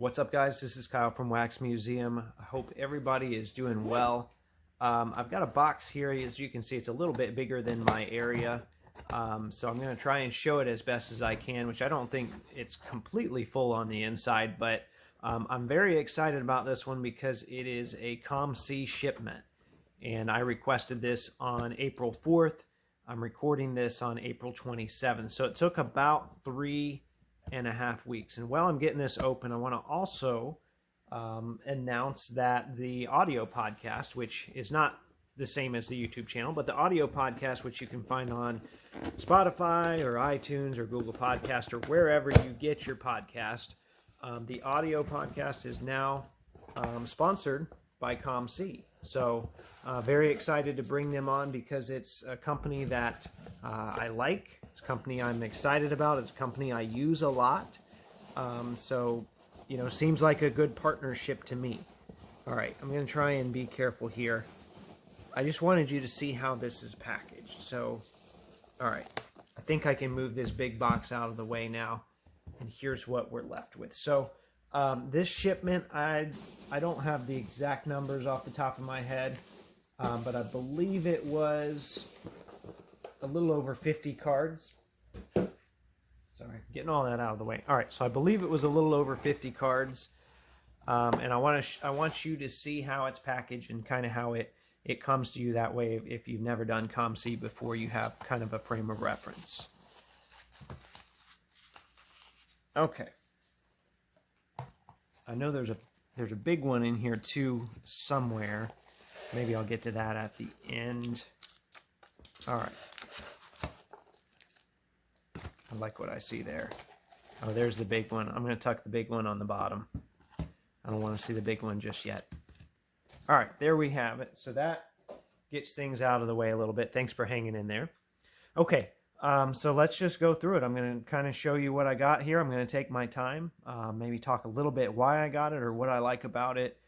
What's up, guys? This is Kyle from Wax Museum. I hope everybody is doing well. I've got a box here. As you can see, it's a little bit bigger than my area. So I'm going to try and show it as best as I can, which I don't think it's completely full on the inside, but I'm very excited about this one because it is a COMC shipment. And I requested this on April 4th. I'm recording this on April 27th. So it took about 3.5 weeks. And while I'm getting this open, I want to also announce that the audio podcast, which is not the same as the YouTube channel, but the audio podcast, which you can find on Spotify or iTunes or Google Podcast or wherever you get your podcast, the audio podcast is now sponsored by COMC. So very excited to bring them on because it's a company that I like. It's a company I'm excited about. It's a company I use a lot. So, you know, seems like a good partnership to me. All right, I'm going to try and be careful here. I just wanted you to see how this is packaged. So, all right, I think I can move this big box out of the way now. And here's what we're left with. So, this shipment, I don't have the exact numbers off the top of my head, but I believe it was a little over 50 cards. Sorry, getting all that out of the way. All right, so I believe it was a little over 50 cards, and I want you to see how it's packaged and kind of how it comes to you that way. If you've never done COMC before, you have kind of a frame of reference. Okay. I know there's a big one in here too somewhere. Maybe I'll get to that at the end. All right. I like what I see there. Oh, there's the big one. I'm going to tuck the big one on the bottom. I don't want to see the big one just yet. All right, there we have it. So that gets things out of the way a little bit. Thanks for hanging in there. Okay. So let's just go through it. I'm going to kind of show you what I got here. I'm going to take my time, maybe talk a little bit why I got it or what I like about it,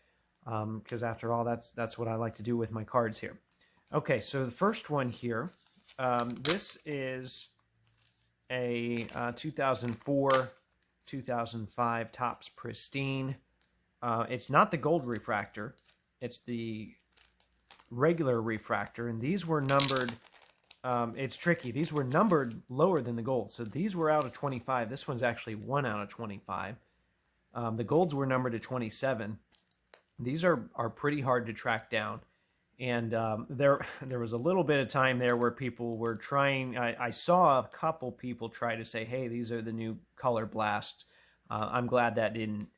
because after all, that's what I like to do with my cards here. Okay, so the first one here, this is a 2004-2005 Topps Pristine. It's not the gold refractor. It's the regular refractor, and these were numbered... it's tricky. These were numbered lower than the gold. So these were out of 25. This one's actually 1 out of 25. The golds were numbered to 27. These are pretty hard to track down. And there was a little bit of time there where people were trying. I saw a couple people try to say, hey, these are the new Color Blast. I'm glad that didn't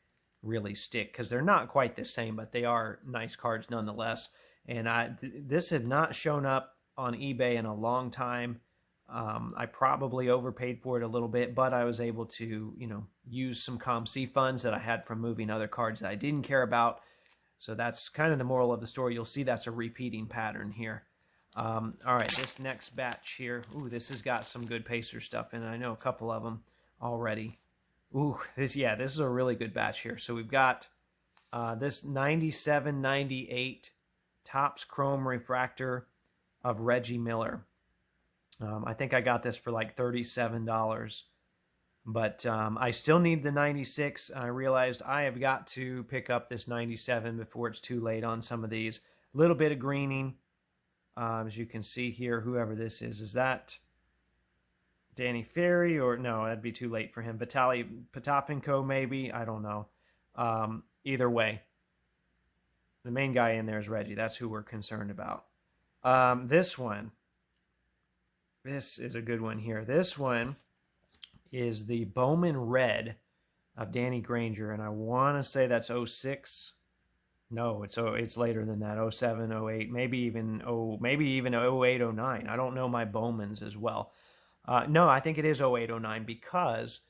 really stick because they're not quite the same, but they are nice cards nonetheless. And this had not shown up on eBay in a long time. I probably overpaid for it a little bit, but I was able to, you know, use some COMC funds that I had from moving other cards that I didn't care about. So that's kind of the moral of the story. You'll see that's a repeating pattern here. All right, this next batch here. Ooh, this has got some good Pacer stuff in it. I know a couple of them already. Ooh, this is a really good batch here. So we've got this 97-98 Topps Chrome Refractor of Reggie Miller. I think I got this for like $37, but I still need the 96. I realized I have got to pick up this 97 before it's too late on some of these. A little bit of greening, as you can see here. Whoever this is that Danny Ferry, or no, that'd be too late for him. Vitaly Potapenko, maybe, I don't know. Either way, the main guy in there is Reggie. That's who we're concerned about. This one, this is a good one here. This one is the Bowman Red of Danny Granger, and I want to say that's 06. No, it's later than that. 07, 08, maybe even 08, 09. I don't know my Bowmans as well. No, I think it is 08, 09 because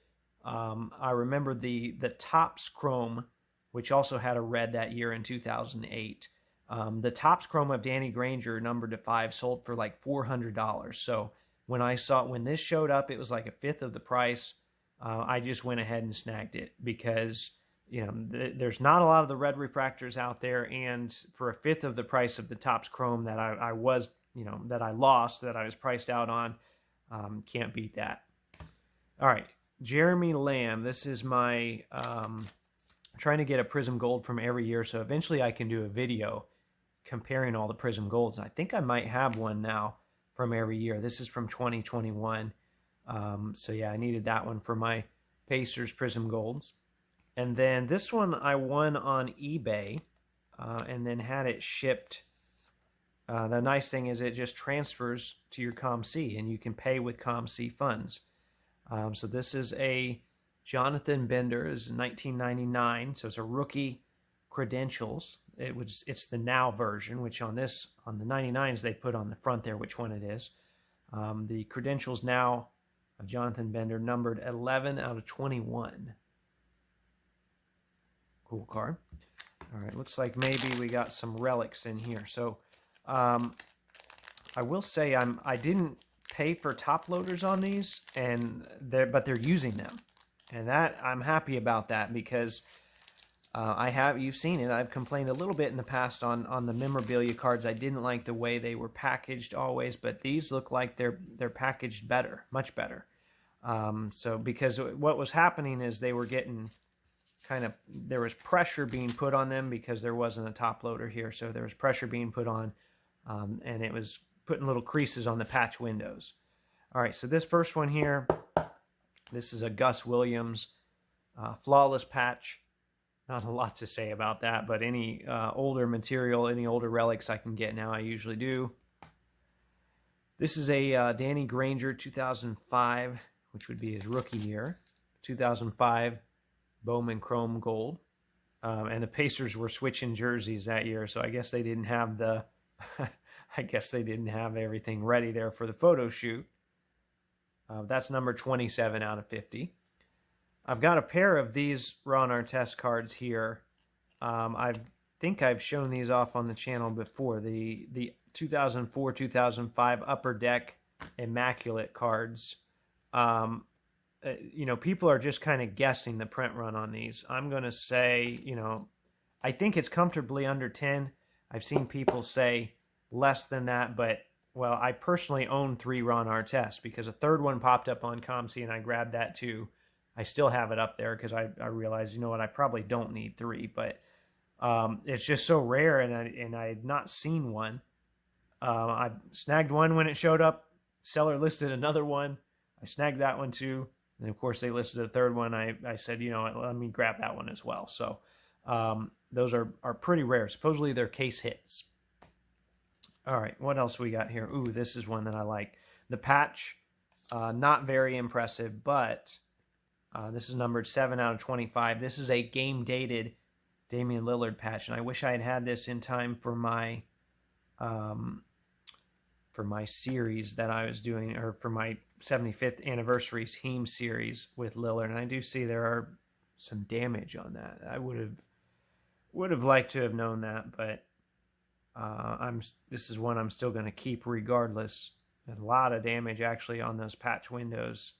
I remember the Topps Chrome, which also had a red that year in 2008. The Topps Chrome of Danny Granger, numbered to 5, sold for like $400. So when this showed up, it was like a fifth of the price. I just went ahead and snagged it because, you know, there's not a lot of the red refractors out there, and for a fifth of the price of the Topps Chrome that I was priced out on, can't beat that. All right, Jeremy Lamb. This is my trying to get a Prism Gold from every year, so eventually I can do a video comparing all the Prism Golds. I think I might have one now from every year. This is from 2021. So yeah, I needed that one for my Pacers Prism Golds. And then this one I won on eBay and then had it shipped. The nice thing is it just transfers to your COMC, and you can pay with COMC funds. So this is a Jonathan Bender, is 1999, so it's a rookie credentials. It's the now version, which on the 99s they put on the front there which one it is. The credentials now of Jonathan Bender, numbered 11 out of 21. Cool card. All right, looks like maybe we got some relics in here. So I will say I didn't pay for Toploaders on these, but they're using them, and that I'm happy about that, because you've seen it. I've complained a little bit in the past on the memorabilia cards. I didn't like the way they were packaged always, but these look like they're packaged better, much better. So because what was happening is they were getting there was pressure being put on them because there wasn't a top loader here, so there was pressure being put on, and it was putting little creases on the patch windows. All right, so this first one here, this is a Gus Williams flawless patch. Not a lot to say about that, but any older material, any older relics I can get now, I usually do. This is a Danny Granger 2005, which would be his rookie year. 2005 Bowman Chrome Gold. And the Pacers were switching jerseys that year, so I guess they didn't have the... I guess they didn't have everything ready there for the photo shoot. That's number 27 out of 50. I've got a pair of these Ron Artest cards here. I think I've shown these off on the channel before. The 2004-2005 Upper Deck Immaculate cards. You know, people are just kind of guessing the print run on these. I'm going to say, you know, I think it's comfortably under 10. I've seen people say less than that, but, well, I personally own 3 Ron Artest because a third one popped up on COMC and I grabbed that too. I still have it up there because I realized, you know what, I probably don't need 3, but it's just so rare, and I had not seen one. I snagged one when it showed up. Seller listed another one. I snagged that one too. And of course they listed a third one. I said, you know what, let me grab that one as well. So those are pretty rare. Supposedly they're case hits. All right, what else we got here? Ooh, this is one that I like. The patch, not very impressive, but this is numbered 7 out of 25. This is a game-dated Damian Lillard patch, and I wish I had had this in time for my series that I was doing, or for my 75th anniversary team series with Lillard. And I do see there are some damage on that. I would have liked to have known that, but this is one I'm still going to keep regardless. There's a lot of damage actually on those patch windows.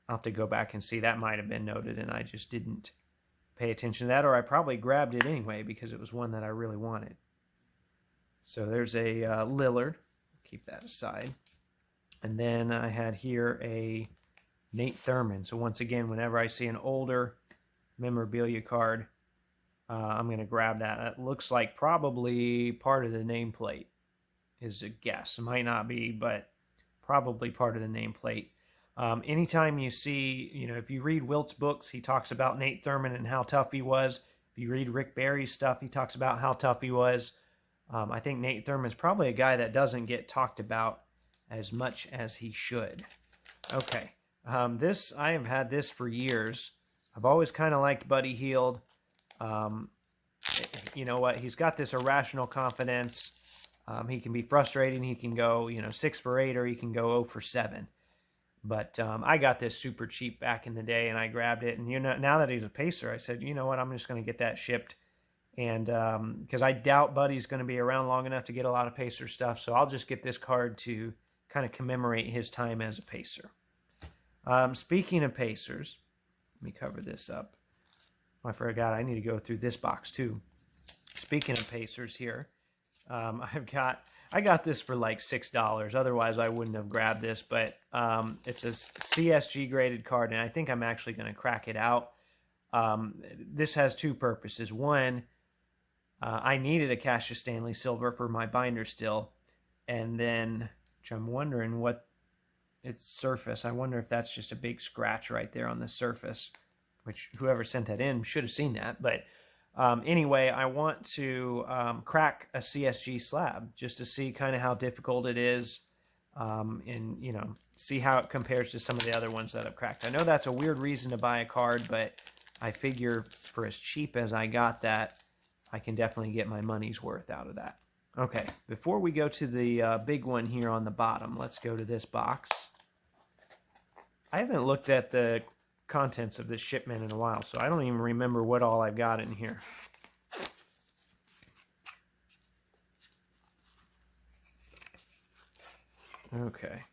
I'll have to go back and see. That might have been noted and I just didn't pay attention to that, or I probably grabbed it anyway because it was one that I really wanted. So there's a Lillard. Keep that aside. And then I had here a Nate Thurman. So once again, whenever I see an older memorabilia card, I'm going to grab that. That looks like probably part of the nameplate is a guess. It might not be, but probably part of the nameplate. Anytime you see, you know, if you read Wilt's books, he talks about Nate Thurman and how tough he was. If you read Rick Barry's stuff, he talks about how tough he was. I think Nate Thurman's probably a guy that doesn't get talked about as much as he should. Okay, I have had this for years. I've always kind of liked Buddy Hield. You know what? He's got this irrational confidence. He can be frustrating. He can go, you know, 6 for 8, or he can go 0 for 7. But I got this super cheap back in the day, and I grabbed it. And you know, now that he's a Pacer, I said, you know what? I'm just going to get that shipped. And because I doubt Buddy's going to be around long enough to get a lot of Pacer stuff, so I'll just get this card to kind of commemorate his time as a Pacer. Speaking of Pacers, let me cover this up. I forgot I need to go through this box too. Speaking of Pacers here, I got this for like $6. Otherwise, I wouldn't have grabbed this. But it's a CSG graded card, and I think I'm actually going to crack it out. This has two purposes. One, I needed a Cassius Stanley Silver for my binder still, and then, which I'm wondering what its surface. I wonder if that's just a big scratch right there on the surface, which whoever sent that in should have seen that. But anyway, I want to crack a CSG slab just to see kind of how difficult it is, and you know, see how it compares to some of the other ones that I've cracked. I know that's a weird reason to buy a card, but I figure for as cheap as I got that, I can definitely get my money's worth out of that. Okay, before we go to the big one here on the bottom, let's go to this box. I haven't looked at the contents of this shipment in a while, so I don't even remember what all I've got in here. Okay,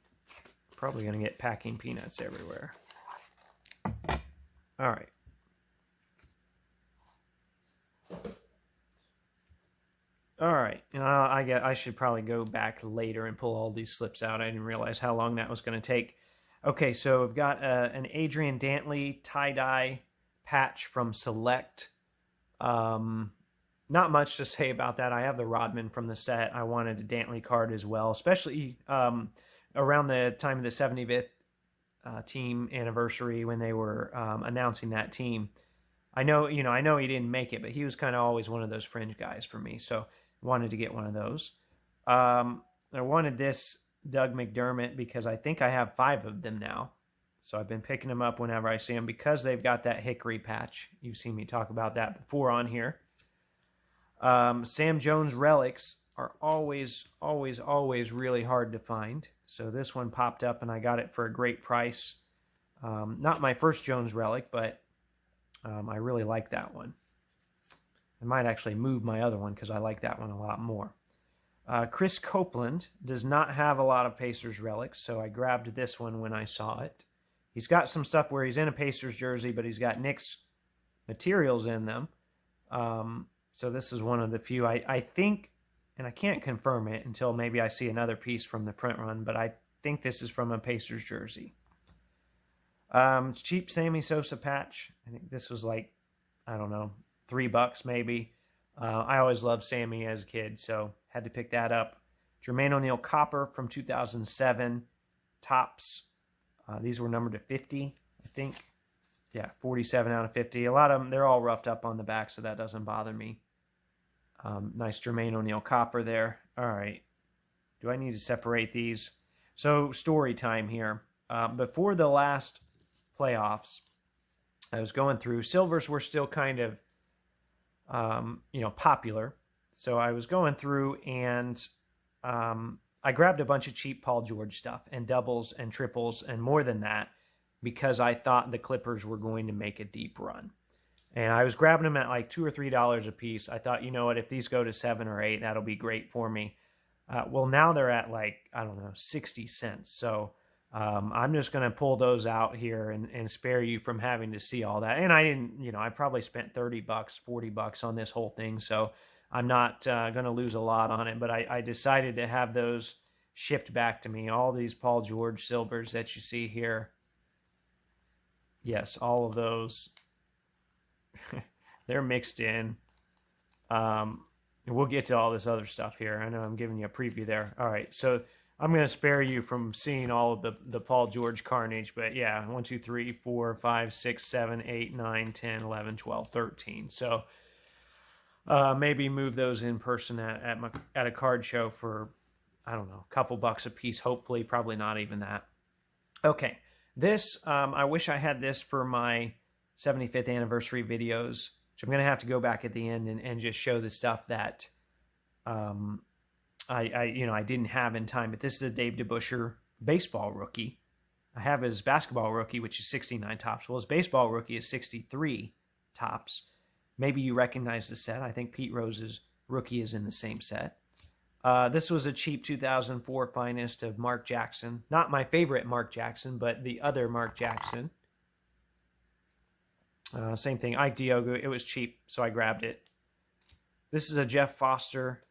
probably going to get packing peanuts everywhere. All right. All right, and I should probably go back later and pull all these slips out. I didn't realize how long that was going to take. Okay, so I've got an Adrian Dantley tie-dye patch from Select. Not much to say about that. I have the Rodman from the set. I wanted a Dantley card as well, especially around the time of the 75th team anniversary when they were announcing that team. I know he didn't make it, but he was kind of always one of those fringe guys for me, so wanted to get one of those. I wanted this Doug McDermott because I think I have 5 of them now. So I've been picking them up whenever I see them because they've got that hickory patch. You've seen me talk about that before on here. Sam Jones relics are always really hard to find. So this one popped up and I got it for a great price. Not my first Jones relic, but I really like that one. I might actually move my other one because I like that one a lot more. Chris Copeland does not have a lot of Pacers relics, so I grabbed this one when I saw it. He's got some stuff where he's in a Pacers jersey, but he's got Knicks materials in them. So this is one of the few. I think, and I can't confirm it until maybe I see another piece from the print run, but I think this is from a Pacers jersey. Cheap Sammy Sosa patch. I think this was like, I don't know, $3 maybe. I always loved Sammy as a kid, so had to pick that up. Jermaine O'Neal Copper from 2007. Tops. These were numbered to 50, I think. Yeah, 47 out of 50. A lot of them, they're all roughed up on the back, so that doesn't bother me. Nice Jermaine O'Neal Copper there. All right. Do I need to separate these? So, story time here. Before the last playoffs, I was going through. Silvers were still kind of, popular. So I was going through and I grabbed a bunch of cheap Paul George stuff and doubles and triples and more than that because I thought the Clippers were going to make a deep run. And I was grabbing them at like $2 or $3 a piece. I thought, you know what, if these go to 7 or 8, that'll be great for me. Well, now they're at like, I don't know, 60 cents. So I'm just going to pull those out here and spare you from having to see all that. And I didn't, I probably spent $30, $40 on this whole thing. So I'm not going to lose a lot on it. But I decided to have those shipped back to me. All these Paul George silvers that you see here. Yes, all of those. They're mixed in. We'll get to all this other stuff here. I know I'm giving you a preview there. All right, so I'm going to spare you from seeing all of the Paul George carnage, but yeah, 1, 2, 3, 4, 5, 6, 7, 8, 9, 10, 11, 12, 13. So maybe move those in person at a card show for, I don't know, a couple bucks a piece, hopefully, probably not even that. Okay, this, I wish I had this for my 75th anniversary videos, which I'm going to have to go back at the end and just show the stuff that I didn't have in time. But this is a Dave DeBusschere baseball rookie. I have his basketball rookie, which is 69 tops. Well, his baseball rookie is 63 tops. Maybe you recognize the set. I think Pete Rose's rookie is in the same set. This was a cheap 2004 finest of Mark Jackson. Not my favorite Mark Jackson, but the other Mark Jackson. Same thing, Ike Diogo. It was cheap, so I grabbed it. This is a Jeff Foster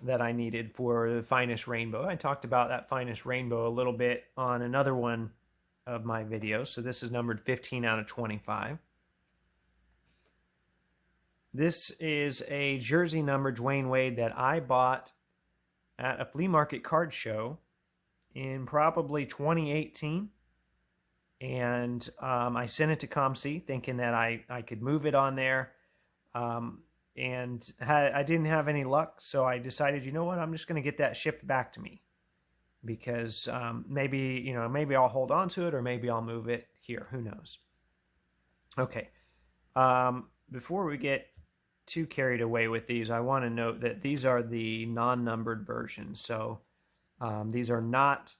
that I needed for the Finest Rainbow. I talked about that Finest Rainbow a little bit on another one of my videos. So this is numbered 15 out of 25. This is a jersey number Dwayne Wade that I bought at a flea market card show in probably 2018. And I sent it to COMC thinking that I could move it on there. And I didn't have any luck, so I decided, you know what, I'm just going to get that shipped back to me. Because maybe I'll hold on to it, or maybe I'll move it here. Who knows? Okay. Before we get too carried away with these, I want to note that these are the non-numbered versions. So these are not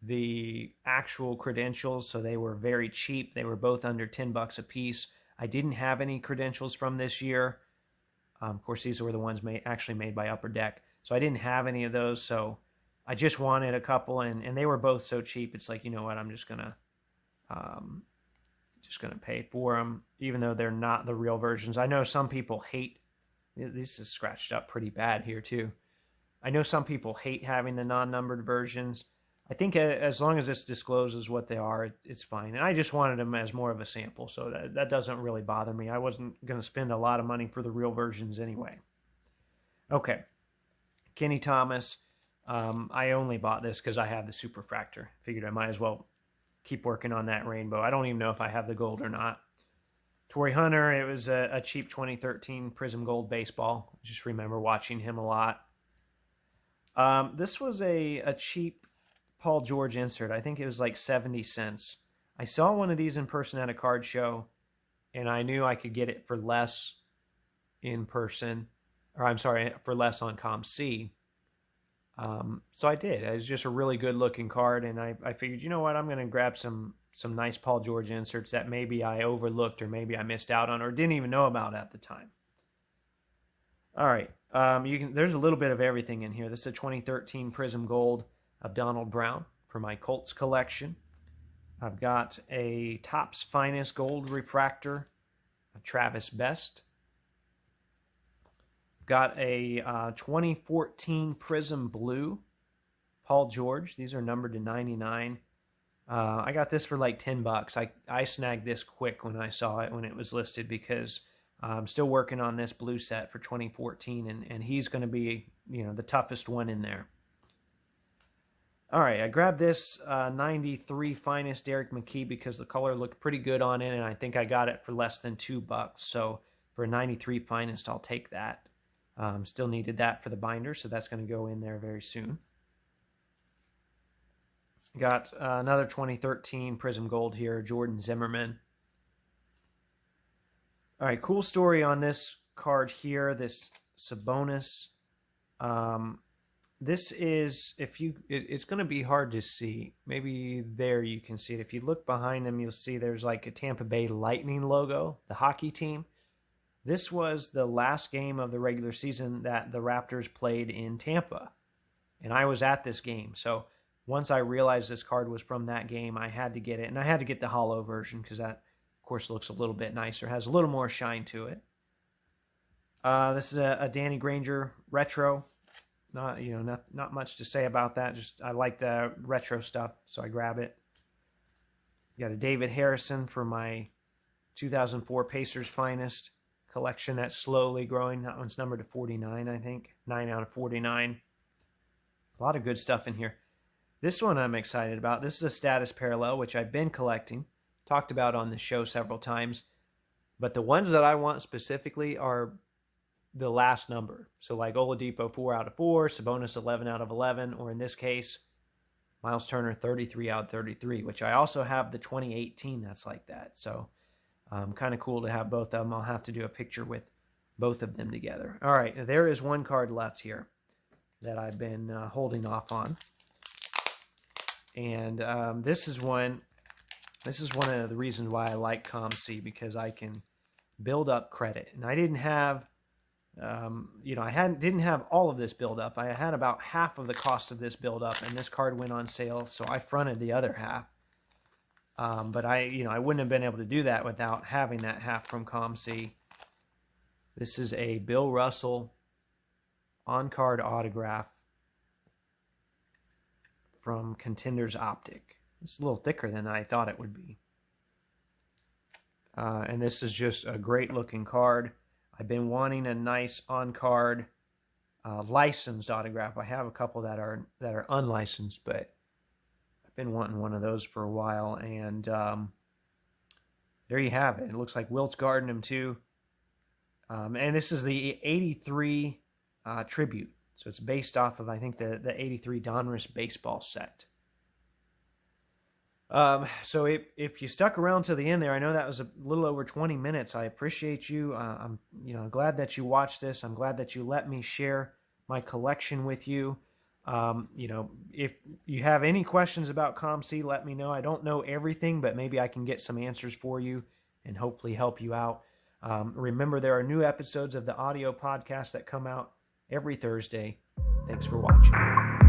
the actual credentials, so they were very cheap. They were both under $10 a piece. I didn't have any credentials from this year. Of course, these were the ones actually made by Upper Deck. So I didn't have any of those, so I just wanted a couple, and they were both so cheap. It's like, you know what, I'm just gonna pay for them, even though they're not the real versions. I know some people hate. This is scratched up pretty bad here too. I know some people hate having the non-numbered versions. I think as long as this discloses what they are, it's fine. And I just wanted them as more of a sample, so that doesn't really bother me. I wasn't going to spend a lot of money for the real versions anyway. Okay, Kenny Thomas. I only bought this because I have the Superfractor. Figured I might as well keep working on that rainbow. I don't even know if I have the gold or not. Torrey Hunter, it was a cheap 2013 Prism Gold baseball. I just remember watching him a lot. This was a cheap Paul George insert. I think it was like 70 cents. I saw one of these in person at a card show, and I knew I could get it for less in person, or I'm sorry, for less on COMC. So I did. It was just a really good looking card, and I figured, you know what, I'm going to grab some nice Paul George inserts that maybe I overlooked, or maybe I missed out on, or didn't even know about at the time. All right, there's a little bit of everything in here. This is a 2013 Prism Gold of Donald Brown for my Colts collection. I've got a Topps Finest Gold Refractor of Travis Best. Got a 2014 Prism Blue Paul George. These are numbered to 99. I got this for like $10. I snagged this quick when I saw it, when it was listed, because I'm still working on this blue set for 2014, and he's going to be, the toughest one in there. All right, I grabbed this 93 Finest Derek McKee because the color looked pretty good on it, and I think I got it for less than $2. So for a 93 Finest, I'll take that. Still needed that for the binder, so that's going to go in there very soon. Got another 2013 Prism Gold here, Jordan Zimmerman. All right, cool story on this card here, this Sabonis. This is, it's going to be hard to see. Maybe there you can see it. If you look behind him, you'll see there's like a Tampa Bay Lightning logo, the hockey team. This was the last game of the regular season that the Raptors played in Tampa, and I was at this game. So once I realized this card was from that game, I had to get it, and I had to get the hollow version because that, of course, looks a little bit nicer, has a little more shine to it. This is a Danny Granger retro. Not much to say about that. Just I like the retro stuff, so I grab it. Got a David Harrison for my 2004 Pacers Finest collection that's slowly growing. That one's numbered to 49, I think. 9 out of 49. A lot of good stuff in here. This one I'm excited about. This is a Status Parallel, which I've been collecting. Talked about on the show several times. But the ones that I want specifically are the last number. So like Oladipo 4 out of 4, Sabonis 11 out of 11, or in this case, Miles Turner 33 out of 33, which I also have the 2018 that's like that. So kind of cool to have both of them. I'll have to do a picture with both of them together. All right, there is one card left here that I've been holding off on. And this is one of the reasons why I like COMC, because I can build up credit. And I didn't have didn't have all of this build up. I had about half of the cost of this build up, and this card went on sale, so I fronted the other half. But I wouldn't have been able to do that without having that half from COMC. This is a Bill Russell on-card autograph from Contenders Optic. It's a little thicker than I thought it would be. And this is just a great looking card. I've been wanting a nice on-card licensed autograph. I have a couple that are unlicensed, but I've been wanting one of those for a while. And there you have it. It looks like Wilt's guarding him too. And this is the 83 tribute. So it's based off of, I think, the 83 Donruss baseball set. So if you stuck around to the end there, I know that was a little over 20 minutes. I appreciate you. I'm glad that you watched this. I'm glad that you let me share my collection with you. If you have any questions about COMC, let me know. I don't know everything, but maybe I can get some answers for you and hopefully help you out. Remember, there are new episodes of the audio podcast that come out every Thursday. Thanks for watching.